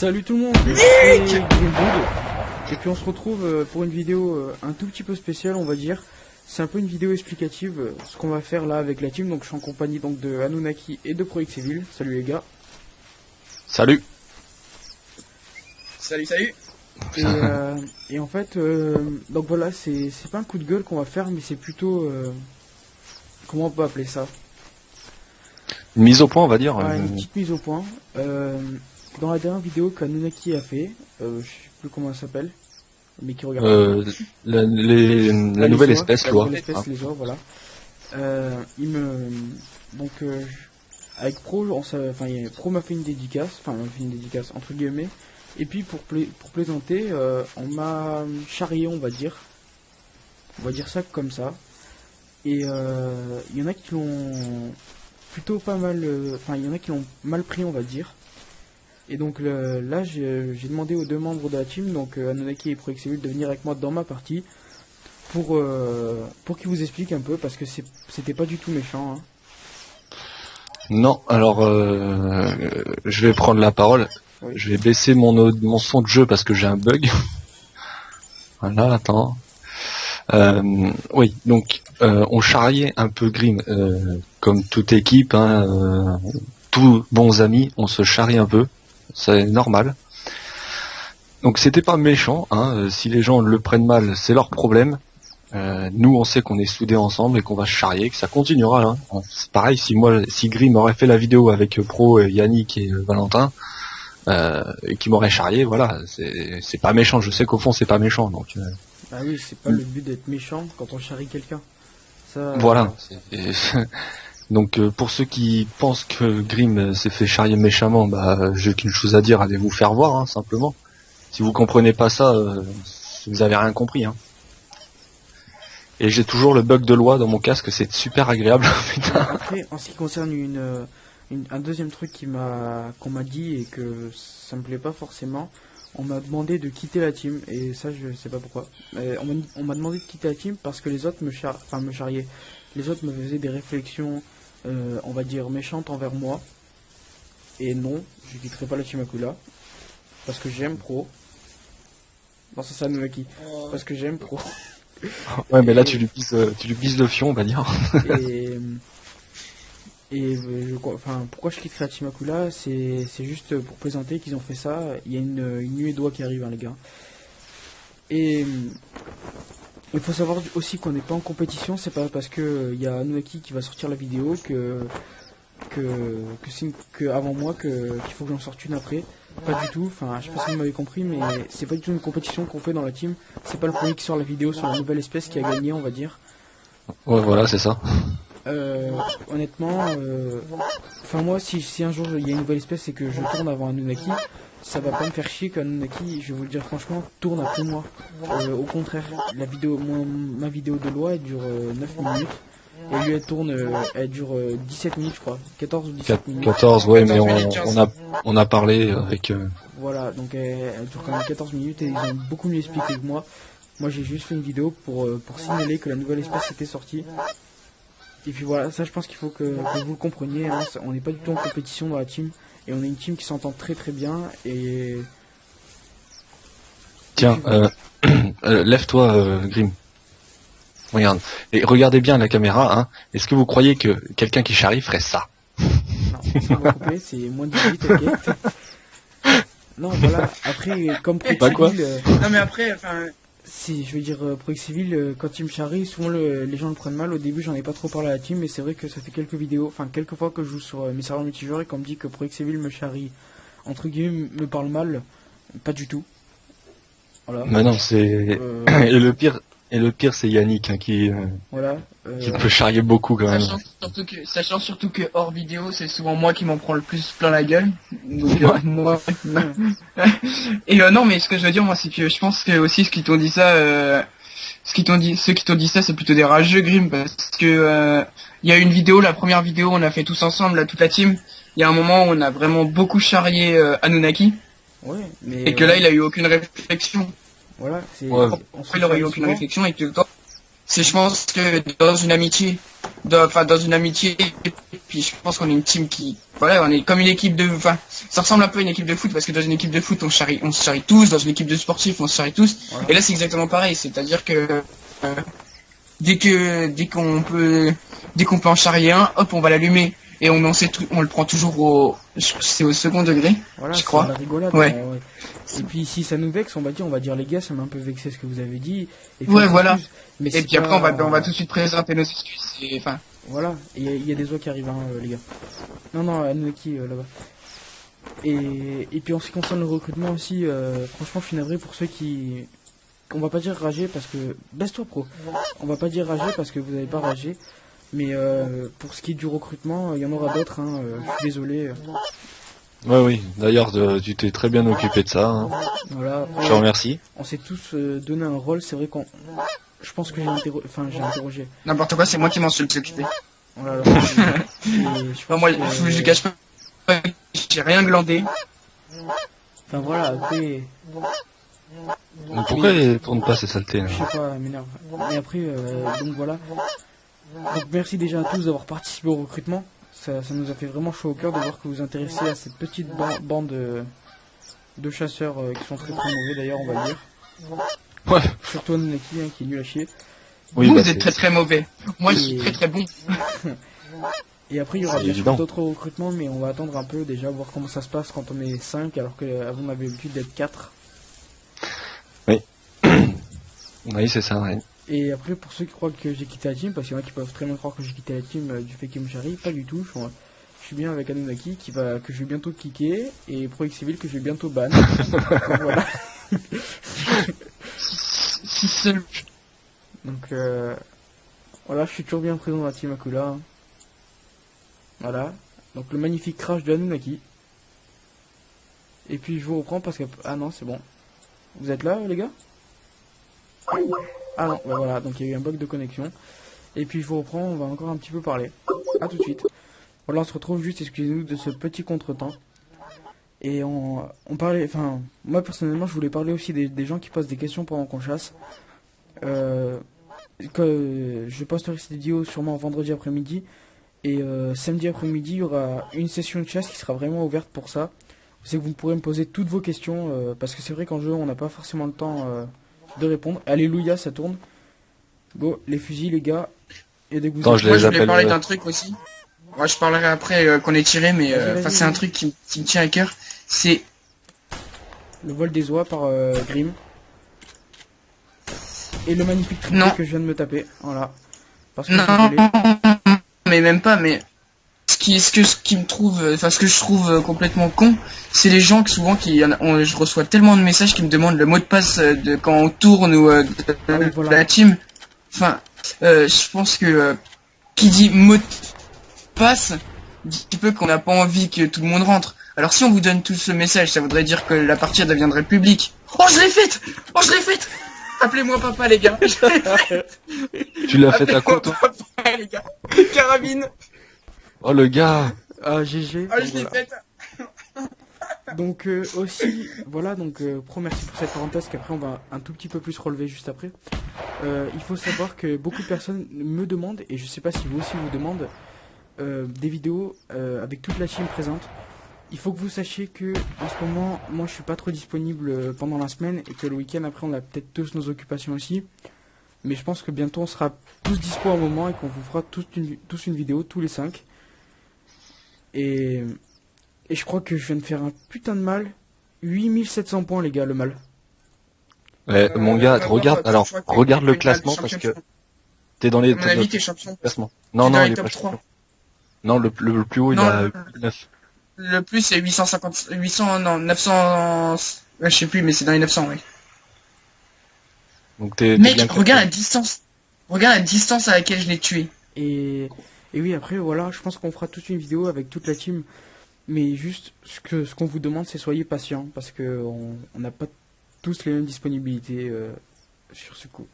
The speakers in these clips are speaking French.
Salut tout le monde, c'est Greenwood. Et puis on se retrouve pour une vidéo un tout petit peu spéciale, on va dire. C'est un peu une vidéo explicative, ce qu'on va faire là avec la team. Donc je suis en compagnie donc de Anunnaki et de ProXCvil. Salut les gars. Salut. Salut, salut. Et en fait, donc voilà, c'est pas un coup de gueule qu'on va faire, mais c'est plutôt... comment on peut appeler ça? Une mise au point, on va dire. Une petite mise au point. Dans la dernière vidéo qu'Anunnaki a fait, je sais plus comment elle s'appelle, mais qui regarde. La nouvelle espèce, loi. La nouvelle espèce, les oies, voilà. Avec Pro, Pro m'a fait une dédicace, entre guillemets. Et puis pour plaisanter, on m'a charrié, on va dire ça comme ça. Et il y en a qui l'ont plutôt pas mal, il y en a qui l'ont mal pris, on va dire. Et donc là j'ai demandé aux deux membres de la team, donc Anunnaki et ProXCvil, de venir avec moi dans ma partie pour qu'ils vous expliquent un peu, parce que c'était pas du tout méchant, hein. Non, alors je vais prendre la parole. Oui. Je vais baisser mon son de jeu parce que j'ai un bug. Voilà, attends. Oui, donc on charriait un peu Grim, comme toute équipe, hein, tous bons amis, on se charrie un peu, c'est normal. Donc c'était pas méchant, hein, si les gens le prennent mal, c'est leur problème. Nous on sait qu'on est soudés ensemble et qu'on va se charrier, que ça continuera. Hein. C'est pareil, si Grim aurait fait la vidéo avec Pro, Yannick et Valentin, et qui m'aurait charrié, voilà, c'est pas méchant. Je sais qu'au fond c'est pas méchant, donc. Ah oui, c'est pas le but d'être méchant quand on charrie quelqu'un. Ça. Voilà. Donc pour ceux qui pensent que Grim s'est fait charrier méchamment, j'ai qu'une chose à dire, allez vous faire voir, hein, simplement. Si vous comprenez pas ça, vous avez rien compris, hein. Et j'ai toujours le bug de loi dans mon casque, c'est super agréable. Après, en ce qui concerne un deuxième truc qu'on m'a dit et que ça me plaît pas forcément, on m'a demandé de quitter la team, et ça je sais pas pourquoi. On m'a demandé de quitter la team parce que les autres me charriaient. Les autres me faisaient des réflexions, on va dire méchantes envers moi. Et non, je quitterai pas la team Akula parce que j'aime Pro. Non, ça c'est Anunnaki. Parce que j'aime Pro. Ouais, mais là tu lui bises le fion, on va dire. Pourquoi je quitterai la team Akula, c'est juste pour plaisanter qu'ils ont fait ça. Il y a une nuée d'oies qui arrive, hein, les gars. Et il faut savoir aussi qu'on n'est pas en compétition. C'est pas parce que il y a Anunnaki qui va sortir la vidéo que avant moi qu'il faut que j'en sorte une après. Pas du tout. Enfin, je sais pas si vous m'avez compris, mais c'est pas du tout une compétition qu'on fait dans la team. C'est pas le premier qui sort la vidéo sur la nouvelle espèce qui a gagné, on va dire. Ouais, voilà, c'est ça. Honnêtement, moi, si un jour il y a une nouvelle espèce et que je tourne avant Anunnaki, ça va pas me faire chier qu'Anunnaki, je vais vous le dire franchement, tourne après moi. Au contraire, ma vidéo de loi, elle dure 9 minutes. Et lui, elle dure 17 minutes, je crois. 14 ou 17 minutes. 14, ouais, mais on a parlé avec... Voilà, donc elle dure quand même 14 minutes et ils ont beaucoup mieux expliqué que moi. Moi, j'ai juste fait une vidéo pour signaler que la nouvelle espèce était sortie. Et puis voilà, ça je pense qu'il faut que vous le compreniez, hein. On n'est pas du tout en compétition dans la team. Et on est une team qui s'entend très très bien. Et... Tiens, lève-toi, Grim. Regarde. Et regardez bien la caméra, hein. Est-ce que vous croyez que quelqu'un qui charrie ferait ça? Non, c'est moins de 18, t'inquiète. Non, voilà, après, comme ProXCvil... Non mais après, enfin... Si, je veux dire, ProXCvil, quand il me charrie, souvent les gens le prennent mal. Au début, j'en ai pas trop parlé à la team, mais c'est vrai que ça fait quelques fois que je joue sur mes serveurs multijoueurs et qu'on me dit que ProXCvil me charrie, entre guillemets, me parle mal. Pas du tout. Voilà. Mais non, c'est... Et le pire, c'est Yannick, hein, qui peut charrier beaucoup quand même. Sachant surtout que hors vidéo, c'est souvent moi qui m'en prends le plus plein la gueule. Donc, moi. Et non, mais ce que je veux dire, moi, c'est que je pense que aussi ceux qui t'ont dit ça, c'est plutôt des rageux, Grim, parce que il y a une vidéo, la première vidéo, on a fait tous ensemble, là, toute la team. Il y a un moment où on a vraiment beaucoup charrié Anunnaki. Ouais, et que là, il a eu aucune réflexion. Voilà, il aurait eu aucune réflexion et que toi. C'est, je pense que dans une amitié, dans une amitié, puis je pense qu'on est une team qui, voilà, on est comme une équipe de, enfin, ça ressemble un peu à une équipe de foot parce que dans une équipe de foot, on se charrie tous, dans une équipe de sportifs, on se charrie tous. Voilà. Et là, c'est exactement pareil, c'est-à-dire que dès qu'on peut en charrier un, hop, on va l'allumer et on le prend toujours c'est au second degré, Voilà, je c'est crois. de la rigolade. Ouais. Ouais. Et puis si ça nous vexe, on va dire les gars, ça m'a un peu vexé ce que vous avez dit. Et puis Ouais, on voilà. s'excuse. Mais Et c'est puis après, pas- on va tout de suite présenter nos excuses. Enfin, Voilà, et il y a des oies qui arrivent, hein, les gars. Non, non, Anunnaki, là-bas. Et puis en ce qui concerne le recrutement aussi, franchement, je suis navré pour ceux qui... On va pas dire rager parce que... Baisse-toi, pro. On va pas dire rager parce que vous n'avez pas ragé. Mais pour ce qui est du recrutement, il y en aura d'autres, hein, je suis désolé. Ouais, oui. D'ailleurs, tu t'es très bien occupé de ça. Hein. Voilà, Je te remercie. on s'est tous donné un rôle, c'est vrai qu'on... Je pense que j'ai interrogé. n'importe quoi, c'est moi qui m'en suis occupé. Voilà, alors, et je Enfin, pense moi, que- je cache pas, j'ai rien glandé. Enfin voilà, après... Mais pourquoi ils tournent pas ces saletés là Je sais pas, m'énerve. Et après, donc voilà. Donc merci déjà à tous d'avoir participé au recrutement. Ça nous a fait vraiment chaud au cœur de voir que vous vous intéressez à cette petite bande de chasseurs qui sont très très mauvais d'ailleurs, on va dire. Ouais. Surtout Anunnaki hein, qui est nul à chier. Vous, bah, vous c'est- êtes très très mauvais. Moi, je Et- suis très très bon. Et après, il y aura C'est bien sûr évident. d'autres recrutements, mais on va attendre un peu déjà, voir comment ça se passe quand on est 5, alors qu'avant on avait l'habitude d'être 4. Oui, c'est ça, ouais. Et après, pour ceux qui croient que j'ai quitté la team, parce qu'il y en a qui peuvent très bien croire que j'ai quitté la team du fait qu'ils me charrient, pas du tout. Je suis bien avec Anunnaki que je vais bientôt kicker et Pro X Civil que je vais bientôt ban. Donc, voilà. Si seul. Donc voilà, je suis toujours bien présent dans la team Akula. Hein. Voilà. Donc le magnifique crash de Anunnaki. Et puis je vous reprends parce que... Ah non, c'est bon. Vous êtes là les gars? Ah non, bah voilà, donc il y a eu un bug de connexion. Et puis je vous reprends, on va encore un petit peu parler. A tout de suite. Voilà, on se retrouve juste, excusez-nous de ce petit contretemps. Et on parlait, enfin, moi personnellement je voulais parler aussi des gens qui posent des questions pendant qu'on chasse. Je posterai cette vidéo sûrement vendredi après-midi. Et samedi après-midi, il y aura une session de chasse qui sera vraiment ouverte pour ça. C'est que vous pourrez me poser toutes vos questions, parce que c'est vrai qu'en jeu on n'a pas forcément le temps de répondre. Alléluia, ça tourne. Go, les fusils les gars. Et dès que vous Attends, êtes- je Moi, les je voulais appelle, parler d'un truc aussi. Moi, je parlerai après qu'on est tiré, mais Vas-y, vas-y, c'est un vas-y. truc qui me tient à cœur. C'est Le vol des oies par Grimm. Et le magnifique triplé Non. que je viens de me taper. Voilà. Parce que non, je voulais. mais même pas. Mais ce qui me trouve, enfin ce que je trouve complètement con, c'est les gens que souvent je reçois tellement de messages qui me demandent le mot de passe de quand on tourne ou de Ah oui, voilà. la team. Enfin, je pense que qui dit mot de passe dit un peu qu'on n'a pas envie que tout le monde rentre. Alors si on vous donne tout ce message, ça voudrait dire que la partie deviendrait publique. Oh je l'ai faite. Oh je l'ai faite. Appelez-moi papa les gars. Je l'ai faite. Tu l'as fait à quoi, Appelez-moi toi? papa les gars. Carabine. Oh, le gars! Ah, GG. Oh je Donc, l'ai voilà. faite. Donc aussi, voilà, donc pro merci pour cette parenthèse qu'après on va un tout petit peu plus relever juste après. Il faut savoir que beaucoup de personnes me demandent, et je sais pas si vous aussi vous demandez, des vidéos avec toute la team présente. Il faut que vous sachiez que en ce moment, moi je suis pas trop disponible pendant la semaine et que le week-end après on a peut-être tous nos occupations aussi. Mais je pense que bientôt on sera tous dispo à un moment et qu'on vous fera tous une vidéo, tous les 5. Et je crois que je viens de faire un putain de mal. 8700 points les gars, le mal. Ouais, mon gars, ouais, regarde, ouais, alors, je crois que regarde t'es le une classement balle parce champion. que t'es dans les, À mon avis, t'es champion. classement. T'es Non, dans non, les il est top pas 3. champion. Non, le plus haut, il Non, a 9. Le plus c'est 800, non, 900, ouais, je sais plus, mais c'est dans les 900, ouais. Donc t'es Mec, bien regarde la classé. distance. Regarde la distance à laquelle je l'ai tué. Et oui, après, voilà, je pense qu'on fera toute une vidéo avec toute la team. Mais juste, ce qu'on vous demande, c'est soyez patient. Parce que on n'a pas tous les mêmes disponibilités sur ce coup.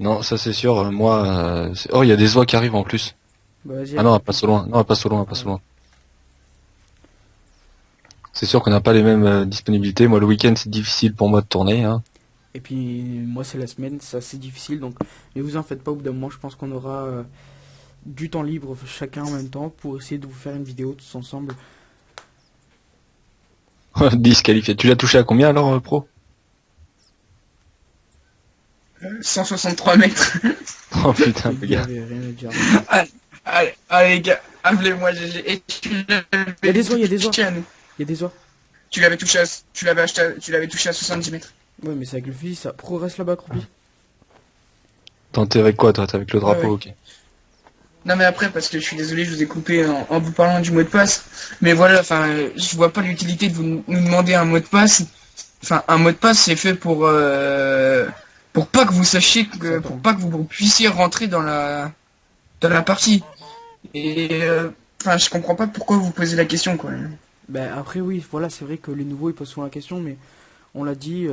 Non, ça c'est sûr, moi... Oh, il y a des oies qui arrivent en plus. Bah, vas-y, Ah non, pas so loin. Non, pas so loin, pas so loin. C'est sûr qu'on n'a pas les mêmes disponibilités. Moi, le week-end, c'est difficile pour moi de tourner. Hein. Et puis moi c'est la semaine, c'est assez difficile, donc mais vous en faites pas, au bout d'un moment je pense qu'on aura du temps libre chacun en même temps pour essayer de vous faire une vidéo tous ensemble. Disqualifié. Tu l'as touché à combien alors, pro? 163 mètres. Oh putain, Il le y gars. avait rien à dire. Allez, les gars, appelez-moi GG. Et Il y a des oies, il y a des oies. touché à nous. Il y a des oies. Tu l'avais touché à 70 mètres. Ouais, mais c'est avec le fusil, ça. Pro reste là-bas, accroupi. Attends, t'es avec quoi, toi? T'es avec le drapeau, Ouais. ok. Non mais après, parce que je suis désolé, je vous ai coupé en vous parlant du mot de passe. Mais voilà, enfin, je vois pas l'utilité de nous demander un mot de passe. Enfin, un mot de passe, c'est fait pour pas que vous sachiez que, pour pas que vous puissiez rentrer dans la partie. Et enfin, je comprends pas pourquoi vous posez la question, quoi. Ben après, oui, voilà, c'est vrai que les nouveaux ils posent souvent la question, mais on l'a dit,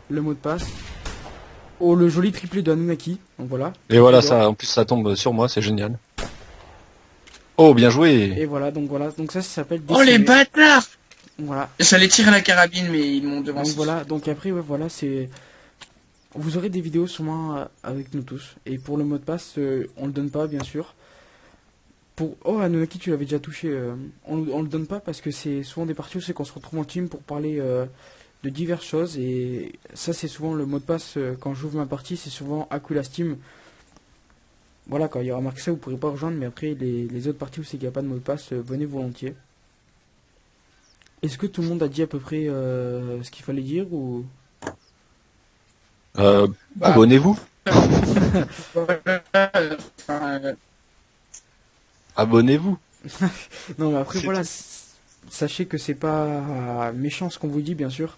le mot de passe. Oh, le joli triplé de Anunnaki, donc voilà. Et voilà, Et ça, en plus, ça tombe sur moi, c'est génial. Oh, bien joué. Et voilà, donc ça s'appelle Oh les décimer. bâtards! Voilà, J'allais tirer la carabine, mais ils m'ont devancé. donc voilà, donc après, ouais, voilà, c'est. Vous aurez des vidéos sûrement avec nous tous. Et pour le mot de passe, on le donne pas, bien sûr. Pour... Oh, Anunnaki, tu l'avais déjà touché. On le donne pas parce que c'est souvent des parties où c'est qu'on se retrouve en team pour parler de diverses choses. Et ça, c'est souvent le mot de passe quand j'ouvre ma partie. C'est souvent Aquila Steam. Voilà, quand il y aura marqué ça, vous pourrez pas rejoindre. Mais après, les autres parties où c'est qu'il n'y a pas de mot de passe, venez volontiers. Est-ce que tout le monde a dit à peu près ce qu'il fallait dire ou... Bah. Abonnez-vous. Voilà, enfin, Abonnez-vous. Non, mais après, C'est voilà, sachez que c'est pas méchant ce qu'on vous dit, bien sûr.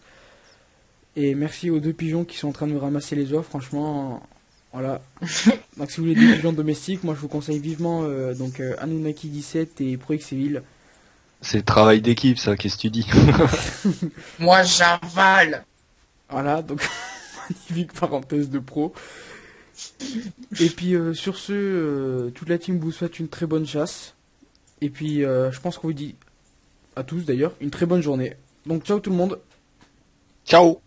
Et merci aux deux pigeons qui sont en train de me ramasser les oies, franchement, voilà. Donc si vous voulez des pigeons domestiques, moi je vous conseille vivement Anunnaki 17 et ProXeville. C'est travail d'équipe, ça, qu'est-ce que tu dis? moi j'avale. Voilà, donc magnifique parenthèse de pro. Et puis sur ce, toute la team vous souhaite une très bonne chasse. Et puis je pense qu'on vous dit à tous d'ailleurs une très bonne journée. Donc ciao tout le monde. Ciao.